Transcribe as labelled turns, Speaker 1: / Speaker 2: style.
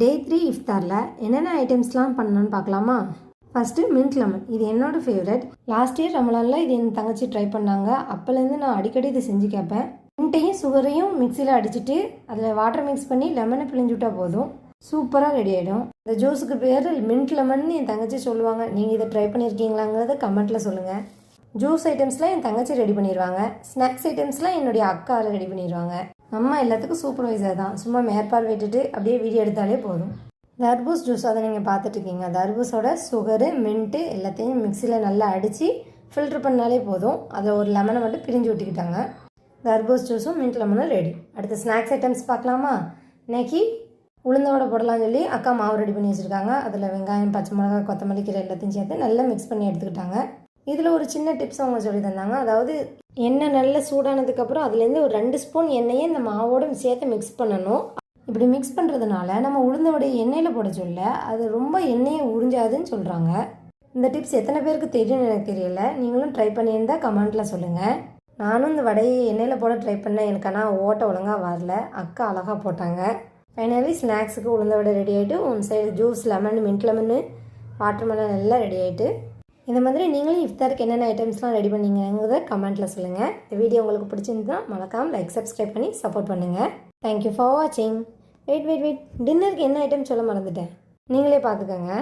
Speaker 1: டே 3 இஃப்தாரில் என்னென்ன ஐட்டம்ஸ்லாம் பண்ணணும்னு பார்க்கலாமா? First mint lemon. இது என்னோடய ஃபேவரட். லாஸ்ட் இயர் ரமலானில் இது என் தங்கச்சி ட்ரை பண்ணாங்க. அப்போலேருந்து நான் அடிக்கடி இதை செஞ்சு கேட்பேன். மின்ட்டையும் சுகரையும் மிக்சியில் அடிச்சுட்டு அதில் வாட்டர் மிக்ஸ் பண்ணி லெமனை பிழிஞ்சு விட்டால் போதும், சூப்பராக ரெடி ஆகிடும். இந்த ஜூஸுக்கு பேர் மின்ட் லெமன்னு என் தங்கச்சி சொல்லுவாங்க. நீங்கள் இதை ட்ரை பண்ணியிருக்கீங்களாங்கிறத கமெண்ட்டில் சொல்லுங்கள். ஜூஸ் ஐட்டம்ஸ்லாம் என் தங்கச்சி ரெடி பண்ணிடுவாங்க. ஸ்நாக்ஸ் ஐட்டம்ஸ்லாம் என்னுடைய அக்கா ரெடி பண்ணிடுவாங்க. அம்மா எல்லாத்துக்கும் சூப்பர்வைசர் தான். சும்மா மேற்பார்வையிட்டுட்டு அப்படியே வீடியோ எடுத்தாலே போதும். தர்பூஸ் ஜூஸ் அதை நீங்கள் பார்த்துட்ருக்கீங்க. தர்பூஸோட சுகரு மின்ட்டு எல்லாத்தையும் மிக்சியில் நல்லா அடித்து ஃபில்ட்ரு பண்ணாலே போதும். அதில் ஒரு லெமனை மட்டும் பிரிஞ்சு விட்டுக்கிட்டாங்க. தர்பூஸ் ஜூஸும் மின்ட் லெமனும் ரெடி. அடுத்து ஸ்நாக்ஸ் ஐட்டம்ஸ் பார்க்கலாமா? இன்னைக்கு உளுந்தோட போடலாம்னு சொல்லி அக்கா மாவு ரெடி பண்ணி வச்சுருக்காங்க. அதில் வெங்காயம், பச்சை மிளகாய், கொத்தமல்லி கீரை எல்லாத்தையும் சேர்த்து நல்லா மிக்ஸ் பண்ணி எடுத்துக்கிட்டாங்க. இதில் ஒரு சின்ன டிப்ஸ் அவங்க சொல்லி தந்தாங்க. அதாவது எண்ணெய் நல்லா சூடானதுக்கப்புறம் அதுலேருந்து ஒரு 2 ஸ்பூன் எண்ணெயை இந்த மாவோடு சேர்த்து மிக்ஸ் பண்ணணும். இப்படி மிக்ஸ் பண்ணுறதுனால நம்ம உளுந்தோடைய எண்ணெயில் போட சொல்ல அது ரொம்ப எண்ணெயை உறிஞ்சாதுன்னு சொல்கிறாங்க. இந்த டிப்ஸ் எத்தனை பேருக்கு தெரியும்னு எனக்கு தெரியல. நீங்களும் ட்ரை பண்ணியிருந்தால் கமெண்ட்டில் சொல்லுங்கள். நானும் இந்த வடையை எண்ணெயில் போட ட்ரை பண்ணேன். எனக்கு ஆனால் ஓட்ட ஒழுங்காக வரல. அக்கா அழகாக போட்டாங்க. ஃபைனலி ஸ்நாக்ஸுக்கு உளுந்த வடை ரெடி ஆகிட்டு, one side juice lemon, mint lemon, watermelon எல்லாம் ரெடி ஆகிட்டு. இந்த மாதிரி நீங்களும் இஃப்தாருக்கு என்னென்ன ஐட்டம்ஸ்லாம் ரெடி பண்ணீங்கிறத கமெண்ட்டில் சொல்லுங்கள். இந்த வீடியோ உங்களுக்கு பிடிச்சிருந்தா மறக்காமல் லைக், சப்ஸ்கிரைப் பண்ணி சப்போர்ட் பண்ணுங்கள். தேங்க்யூ ஃபார் வாட்சிங். வெயிட் டின்னருக்கு என்ன ஐட்டம் சொல்ல மறந்துட்டேன், நீங்களே பார்த்துக்கோங்க.